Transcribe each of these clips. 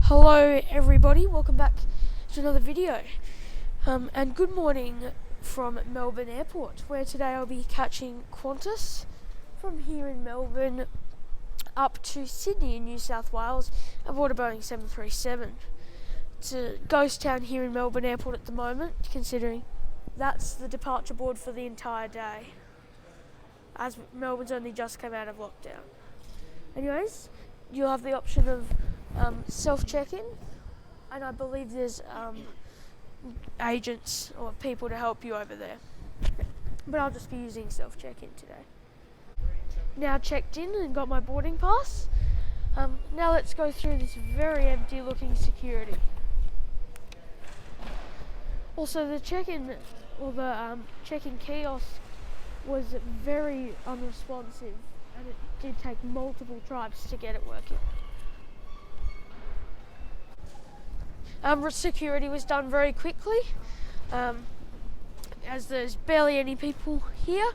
Hello everybody, welcome back to another video and good morning from Melbourne Airport, where today I'll be catching Qantas from here in Melbourne up to Sydney in New South Wales aboard a Boeing 737. It's a ghost town here in Melbourne Airport at the moment, considering that's the departure board for the entire day, as Melbourne's only just come out of lockdown. Anyways, you'll have the option of self-check-in, and I believe there's agents or people to help you over there, but I'll just be using self-check-in today. Now checked in and got my boarding pass. Now let's go through this very empty looking security. Also, the check-in or the check-in kiosk was very unresponsive, and it did take multiple tries to get it working. Security was done very quickly, as there's barely any people here.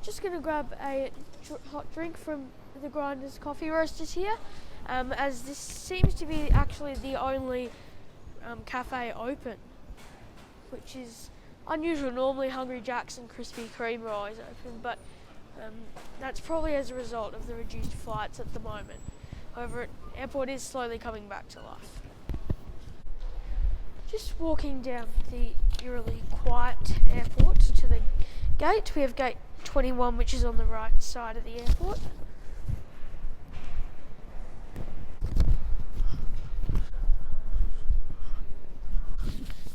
Just going to grab a hot drink from the Grinders Coffee Roasters here, as this seems to be actually the only cafe open, which is unusual. Normally Hungry Jack's and Krispy Kreme are always open, but that's probably as a result of the reduced flights at the moment. However, the airport is slowly coming back to life. Just walking down the eerily quiet airport to the gate. We have gate 21, which is on the right side of the airport.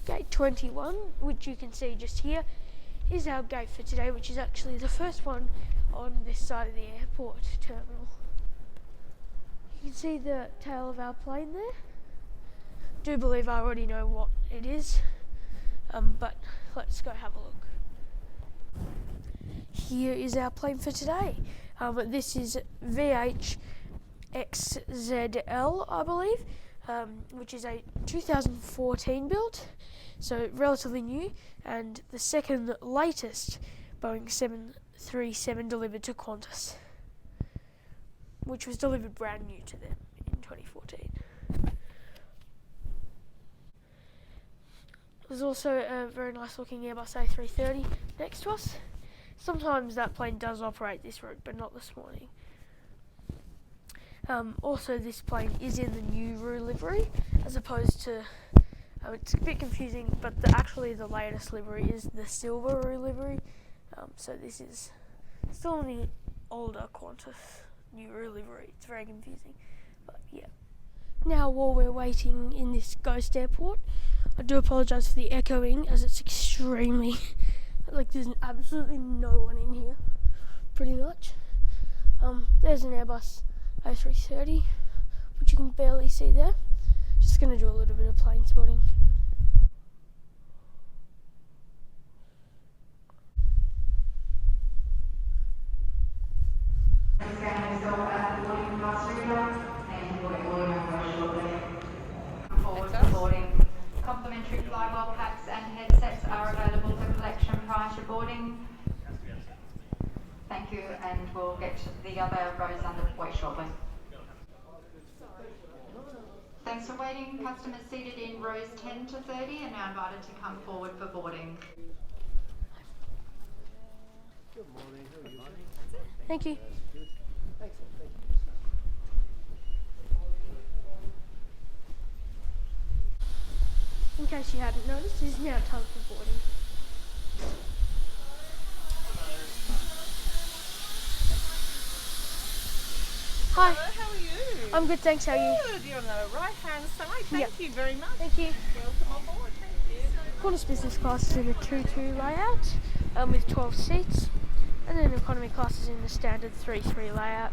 Gate 21, which you can see just here, is our gate for today, which is actually the first one on this side of the airport terminal. You can see the tail of our plane there. Do believe I already know what it is, but let's go have a look. Here is our plane for today. This is VH-XZL, I believe, which is a 2014 build, so relatively new, and the second latest Boeing 737 delivered to Qantas, which was delivered brand new to them in 2014. There's also a very nice looking Airbus A330 next to us. Sometimes that plane does operate this route, but not this morning. Also, this plane is in the new Roo livery, as opposed to, it's a bit confusing, but actually the latest livery is the silver Roo livery. So this is still in the older Qantas new Roo livery. It's very confusing, but yeah. Now, while we're waiting in this ghost airport, I do apologise for the echoing, as it's extremely, there's absolutely no one in here, pretty much. There's an Airbus A330, which you can barely see there. Just going to do a little bit of plane spotting. Complimentary flywell packs and headsets are available for collection prior to boarding. Thank you, and we'll get the other rows underway shortly. Thanks for waiting. Customers seated in rows 10 to 30 are now invited to come forward for boarding. Good morning. How are you? Thank you. Good. Excellent. Thank you. In case you hadn't noticed, it is now time for boarding. Hi. Hello, how are you? I'm good, thanks. How are you? Good. You're on the right-hand side. Thank you very much. Thank you. Welcome on board. Thank you. Qantas business class is in a 2-2 layout, with 12 seats, and then economy class is in the standard 3-3 layout.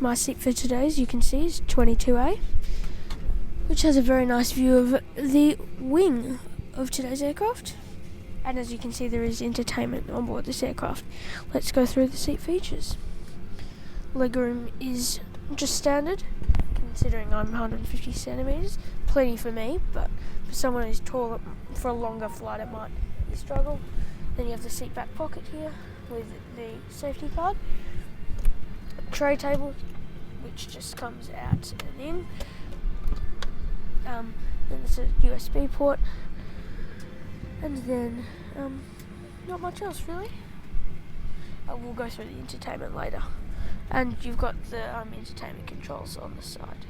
My seat for today, as you can see, is 22A, which has a very nice view of the wing of today's aircraft. And as you can see, there is entertainment on board this aircraft. Let's go through the seat features. Legroom is just standard, considering I'm 150 centimetres. Plenty for me, but for someone who's taller, for a longer flight, it might be a struggle. Then you have the seat back pocket here with the safety card. tray table, which just comes out and in. Then there's a USB port, and then not much else really. We'll go through the entertainment later. And you've got the entertainment controls on the side,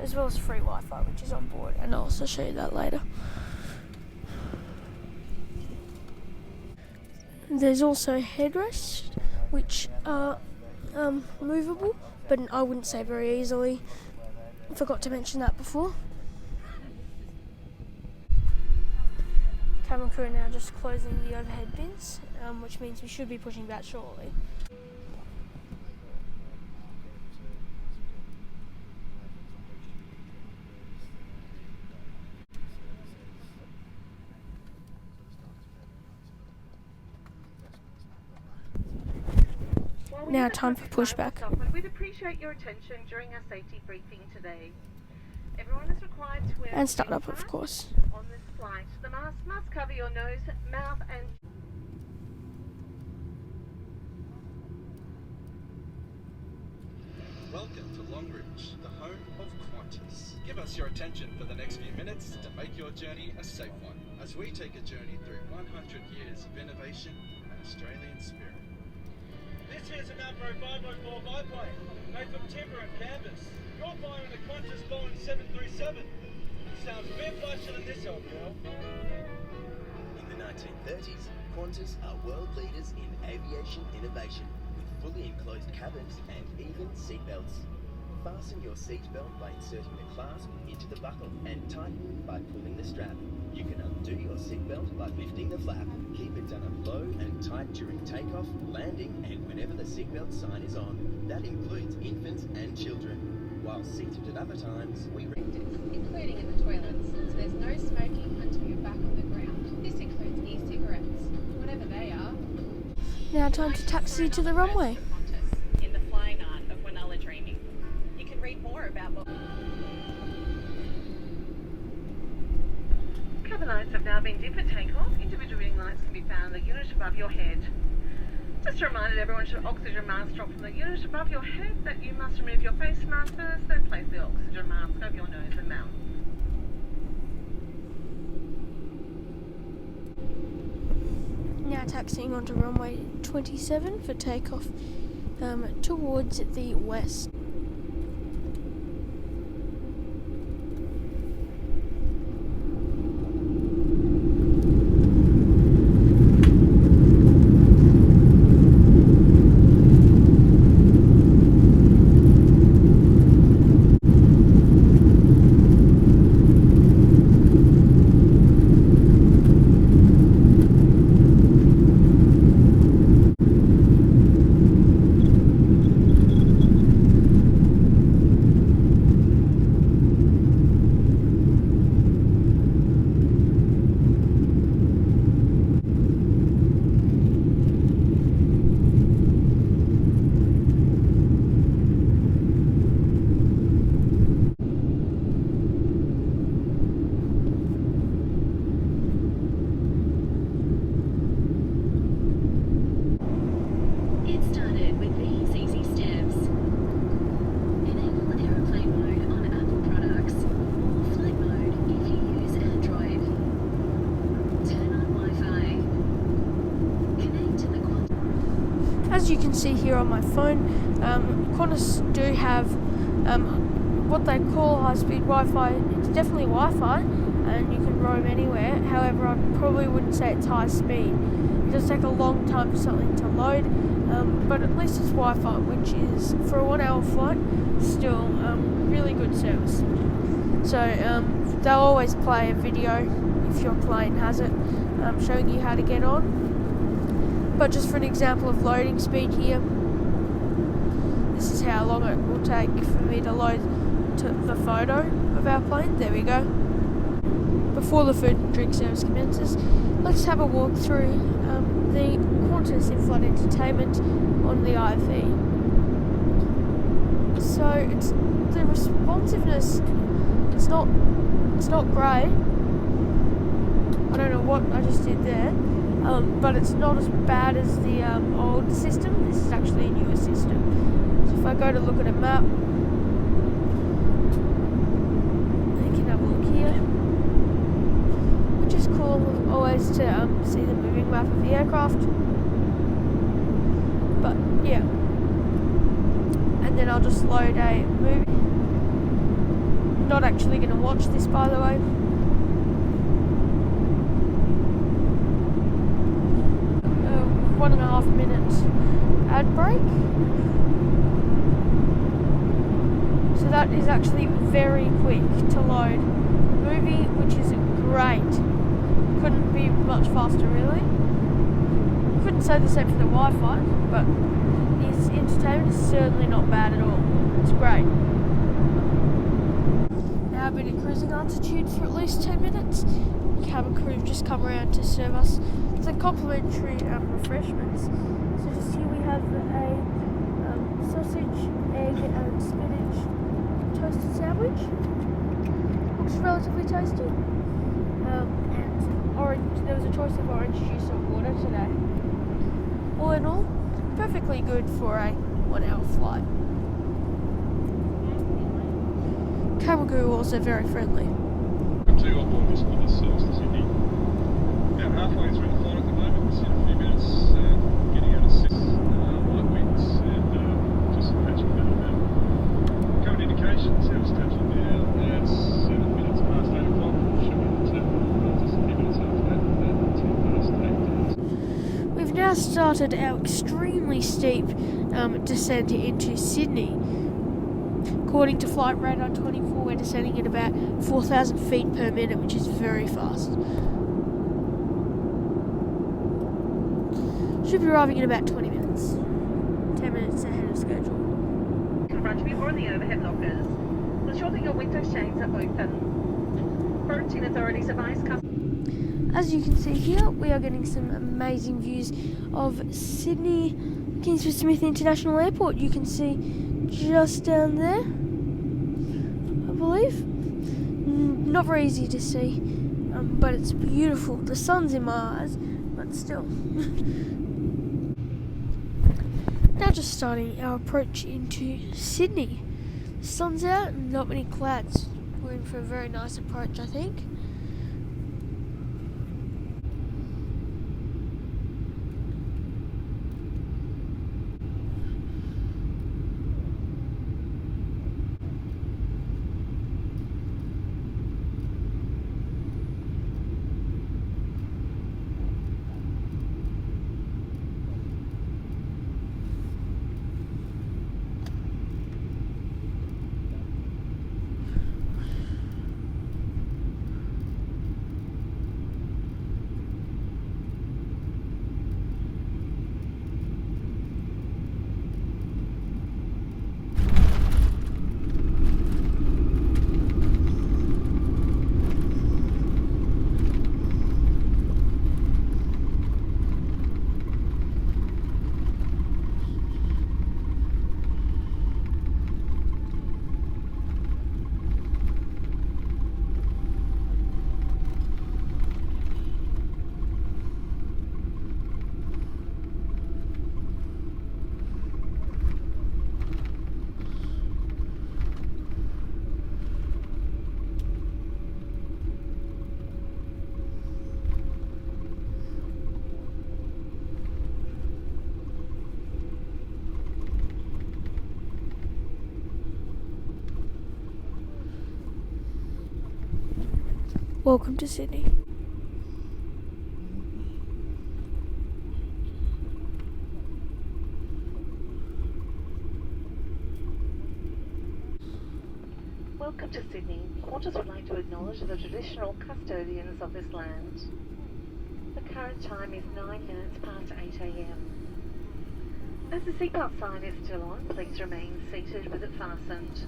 as well as free Wi-Fi, which is on board, and I'll also show you that later. There's also headrests, which are movable, but I wouldn't say very easily. I forgot to mention that before. Cabin crew are now just closing the overhead bins, which means we should be pushing back shortly. Now time for pushback. We'd appreciate your attention during our safety briefing today. Everyone is required to wear And start up, of course. on this flight. The mask must cover your nose, mouth and... Welcome to Longreach, the home of Qantas. Give us your attention for the next few minutes to make your journey a safe one, as we take a journey through 100 years of innovation and Australian spirit. This here's an Avro 504 biplane, made from timber and canvas. You're flying a Qantas Boeing 737. Sounds a bit flashier than this, old girl. In the 1930s, Qantas are world leaders in aviation innovation, with fully enclosed cabins and even seatbelts. Fasten your seatbelt by inserting the clasp into the buckle and tighten by pulling the strap. You can undo your seatbelt by lifting the flap. Keep it done up low and tight during takeoff, landing, and whenever the seatbelt sign is on. That includes infants and children. While seated at other times, we including in the toilets, so there's no smoking until you're back on the ground. This includes e-cigarettes, whatever they are. Now time to taxi to the runway. in the flying art of Wanella dreaming. You can read more about what... Cabin lights have now been dimmed for takeoff. Individual reading lights can be found in the unit above your head. Just a reminder that everyone should oxygen mask drop from the unit above your head, that you must remove your face mask first, then place the oxygen mask over your nose and mouth. Now taxiing onto runway 27 for takeoff towards the west. As you can see here on my phone, Qantas do have what they call high-speed Wi-Fi. It's definitely Wi-Fi, and you can roam anywhere. However, I probably wouldn't say it's high speed. It does take a long time for something to load, but at least it's Wi-Fi, which is, for a 1 hour flight, still really good service. So they'll always play a video, if your plane has it, showing you how to get on. But just for an example of loading speed here, this is how long it will take for me to load the photo of our plane. There we go. Before the food and drink service commences, let's have a walk through the Qantas in-flight entertainment on the IFE. So it's the responsiveness. It's not great. I don't know what I just did there. But it's not as bad as the old system. This is actually a newer system. I go to look at a map, you can have a look here, which is cool always to see the moving map of the aircraft. But yeah, and then I'll just load a movie. Not actually going to watch this, by the way. 1.5 minutes ad break. So that is actually very quick to load the movie, which is great. Couldn't be much faster, really. Couldn't say the same for the Wi-Fi, but this entertainment is certainly not bad at all. It's great. Now I've been at cruising altitude for at least 10 minutes. Cabin crew have just come around to serve us some complimentary refreshments. So just here we have a sausage, egg and spinach toasted sandwich. Looks relatively tasty. And orange. There was a choice of orange juice or water today. All in all, perfectly good for a 1 hour flight. Cabin crew also very friendly. To on board this Qantas service to Sydney. About halfway through the flight at the moment. It's in a few minutes, getting out of 6 light winds and just patching that about. Current indications, it was touching down at 7 minutes past 8 o'clock. Should be the terminal just a few minutes after that, about 10 past 8. We've now started our extremely steep descent into Sydney. According to flight radar 24, we're descending at about 4,000 feet per minute, which is very fast. Should be arriving in about 20 minutes. 10 minutes ahead of schedule. Confront me for the overhead lockers. Ensure that your window shades are open. Quarantine authorities advise customers. As you can see here, we are getting some amazing views of Sydney Kingsford Smith International Airport. You can see just down there, I believe. Not very easy to see, but it's beautiful. The sun's in my eyes, but still. Now just starting our approach into Sydney. The sun's out and not many clouds. We're in for a very nice approach, I think. Welcome to Sydney. Welcome to Sydney. Qantas would like to acknowledge the traditional custodians of this land. The current time is 9 minutes past 8 a.m. As the seatbelt sign is still on, please remain seated with it fastened.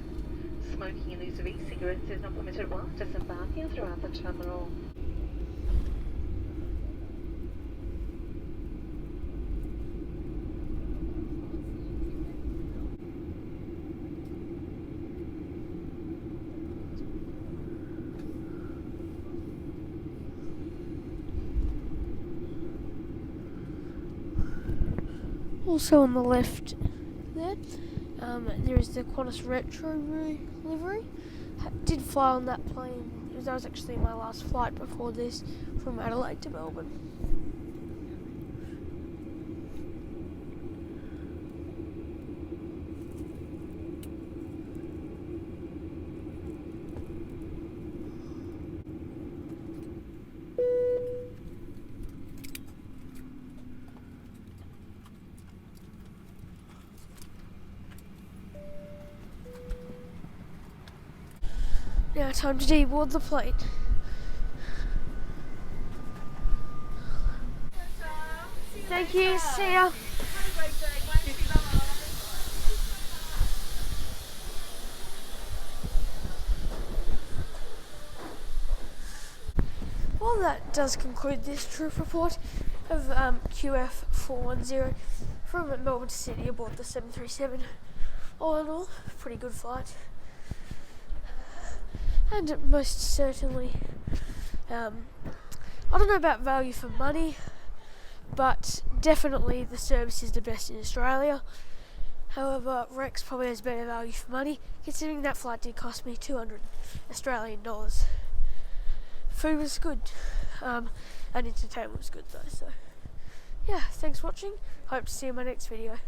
Smoking and use of e-cigarettes is not permitted while disembarking throughout the terminal. Also on the left there, There is the Qantas retro livery. Did fly on that plane. That was actually my last flight before this, from Adelaide to Melbourne. Now time to deboard the plane. Thank you, see ya. Well, that does conclude this trip report of QF410 from Melbourne to Sydney aboard the 737. All in all, pretty good flight. And most certainly, I don't know about value for money, but definitely the service is the best in Australia. However, Rex probably has better value for money, considering that flight did cost me $200 Australian. Food was good, and entertainment was good though, so yeah, thanks for watching, hope to see you in my next video.